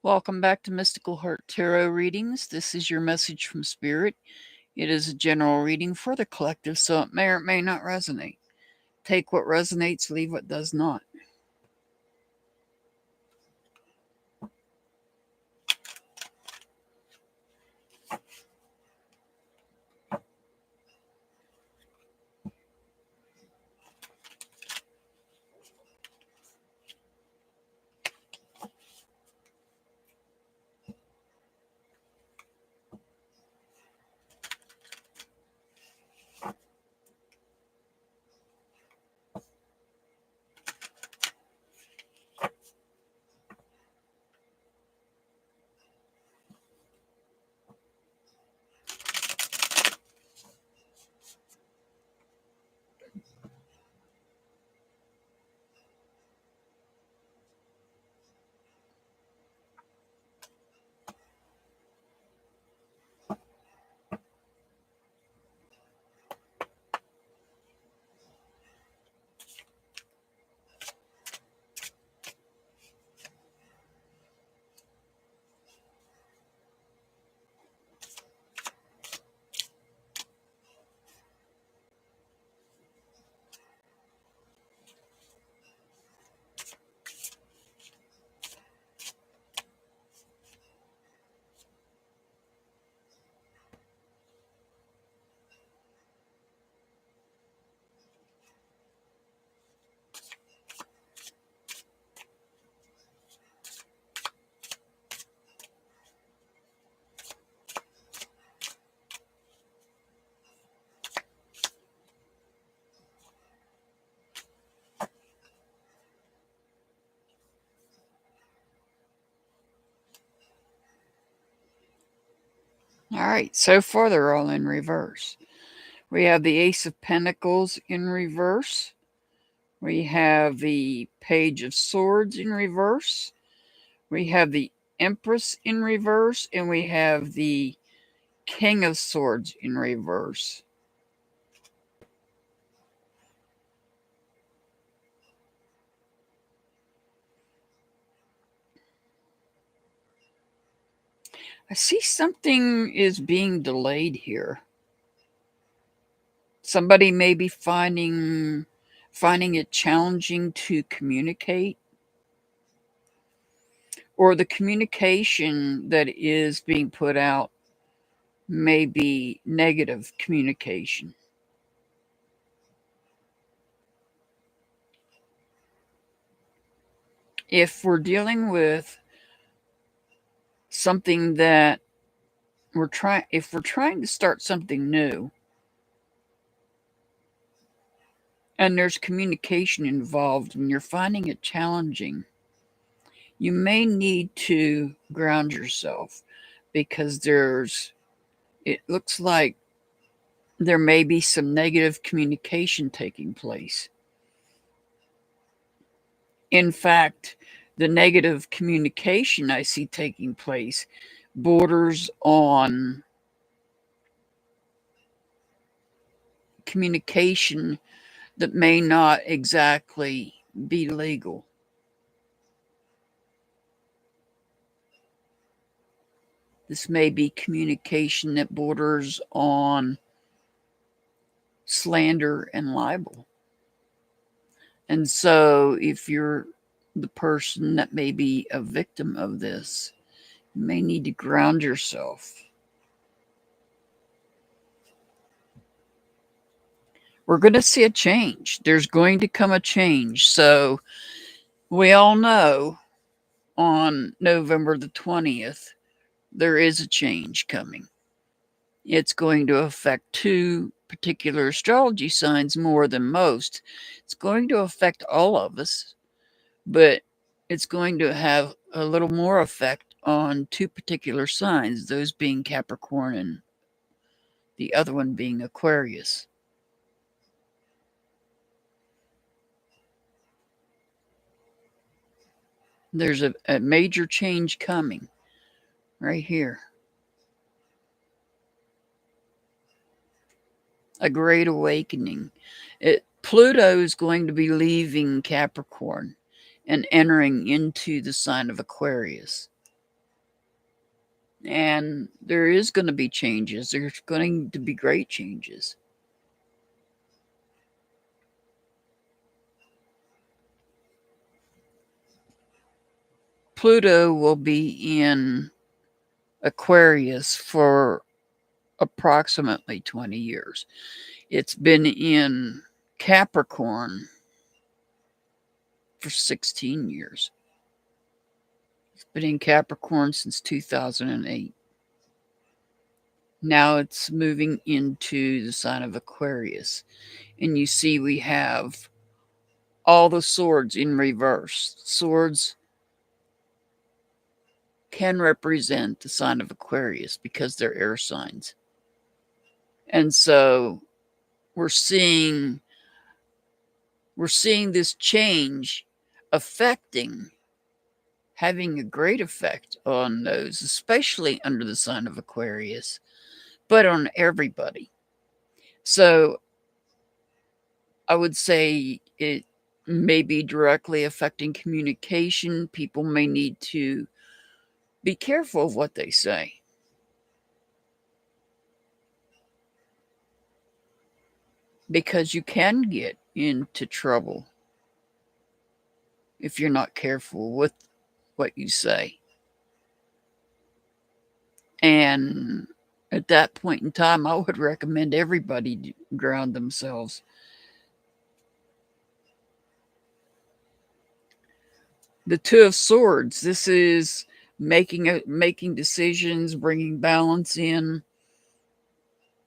Welcome back to Mystical Heart Tarot Readings. This is your message from Spirit. It is a general reading for the collective, so it may or may not resonate. Take what resonates, leave what does not. All right, so far they're all in reverse. We have the Ace of Pentacles in reverse. We have the Page of Swords in reverse. We have the Empress in reverse, and we have the King of Swords in reverse. I see something is being delayed here. Somebody may be finding it challenging to communicate, or the communication that is being put out may be negative communication. If we're dealing with something that if we're trying to start something new and there's communication involved and you're finding it challenging, you may need to ground yourself, because it looks like there may be some negative communication taking place. In fact, the negative communication I see taking place borders on communication that may not exactly be legal. This may be communication that borders on slander and libel. And so if you're the person that may be a victim of this, you may need to ground yourself. We're going to see a change. There's going to come a change. So we all know on November the 20th, there is a change coming. It's going to affect two particular astrology signs more than most. It's going to affect all of us, but it's going to have a little more effect on two particular signs, those being Capricorn and the other one being Aquarius. There's a major change coming right here. A great awakening. Pluto is going to be leaving Capricorn and entering into the sign of Aquarius. And there is going to be changes. There's going to be great changes. Pluto will be in Aquarius for approximately 20 years. It's been in Capricorn for 16 years. It's been in Capricorn since 2008. Now it's moving into the sign of Aquarius. And you see we have all the swords in reverse. Swords can represent the sign of Aquarius because they're air signs. And so we're seeing this change having a great effect on those, especially under the sign of Aquarius, but on everybody. So I would say it may be directly affecting communication. People may need to be careful of what they say. Because you can get into trouble if you're not careful with what you say. And at that point in time, I would recommend everybody ground themselves. The Two of Swords, this is making decisions, bringing balance in,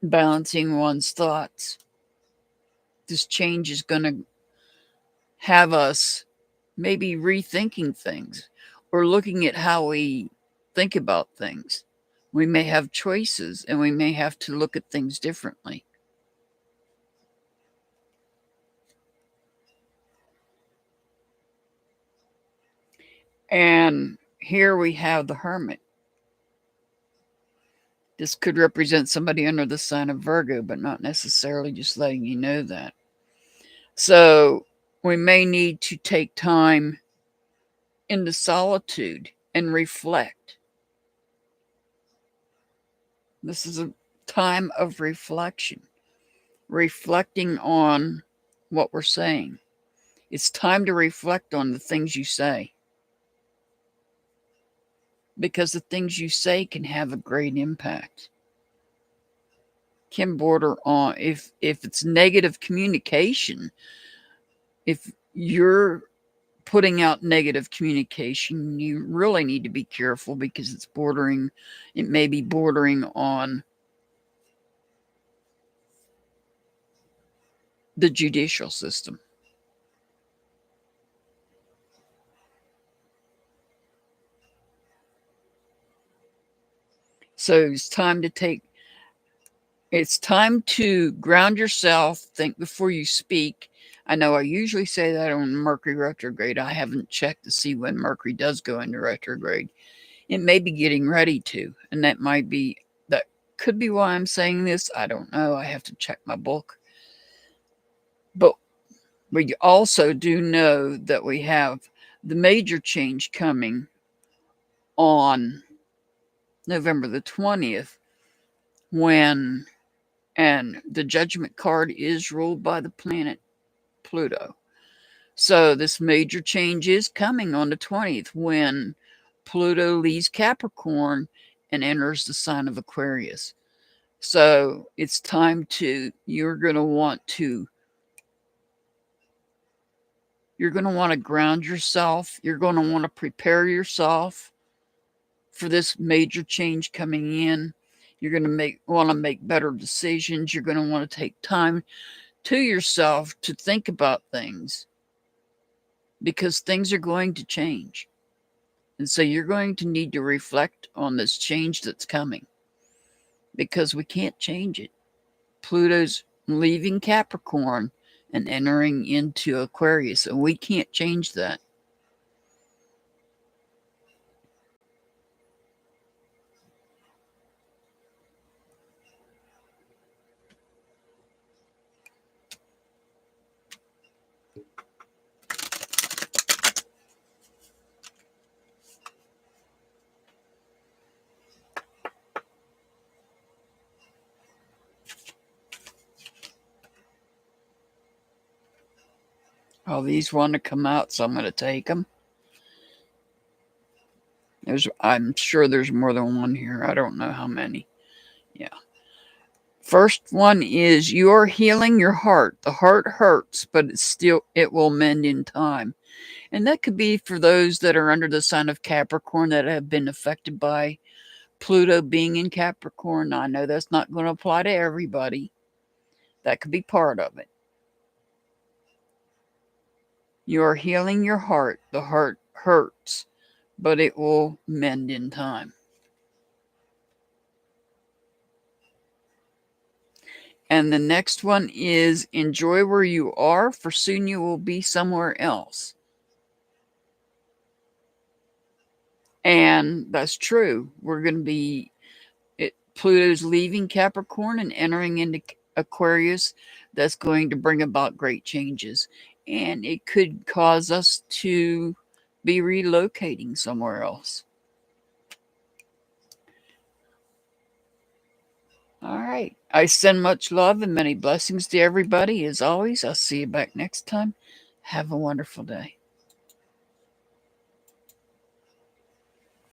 balancing one's thoughts. This change is going to have us maybe rethinking things or looking at how we think about things. We may have choices and we may have to look at things differently. And here we have the Hermit. This could represent somebody under the sign of Virgo, but not necessarily, just letting you know that. So we may need to take time into solitude and reflect. This is a time of reflection, reflecting on what we're saying. It's time to reflect on the things you say, because the things you say can have a great impact. Can border on, if it's negative communication, if you're putting out negative communication, you really need to be careful, because it may be bordering on the judicial system. So it's time to ground yourself, think before you speak. I know I usually say that on Mercury retrograde. I haven't checked to see when Mercury does go into retrograde. It may be getting ready to, and that could be why I'm saying this. I don't know. I have to check my book. But we also do know that we have the major change coming on November the 20th, and the judgment card is ruled by the planet Pluto. So this major change is coming on the 20th, when Pluto leaves Capricorn and enters the sign of Aquarius. So it's time you're going to want to ground yourself. You're going to want to prepare yourself for this major change coming in. You're going to want to make better decisions. You're going to want to take time to yourself to think about things, because things are going to change. And so you're going to need to reflect on this change that's coming, because we can't change it. Pluto's leaving Capricorn and entering into Aquarius, and we can't change that. Oh, these want to come out, so I'm going to take them. I'm sure there's more than one here. I don't know how many. Yeah. First one is you're healing your heart. The heart hurts, but it will mend in time. And that could be for those that are under the sign of Capricorn that have been affected by Pluto being in Capricorn. I know that's not going to apply to everybody. That could be part of it. You are healing your heart. The heart hurts, but it will mend in time. And the next one is enjoy where you are, for soon you will be somewhere else. And that's true. We're going to be, Pluto's leaving Capricorn and entering into Aquarius. That's going to bring about great changes. And it could cause us to be relocating somewhere else. All right. I send much love and many blessings to everybody. As always, I'll see you back next time. Have a wonderful day.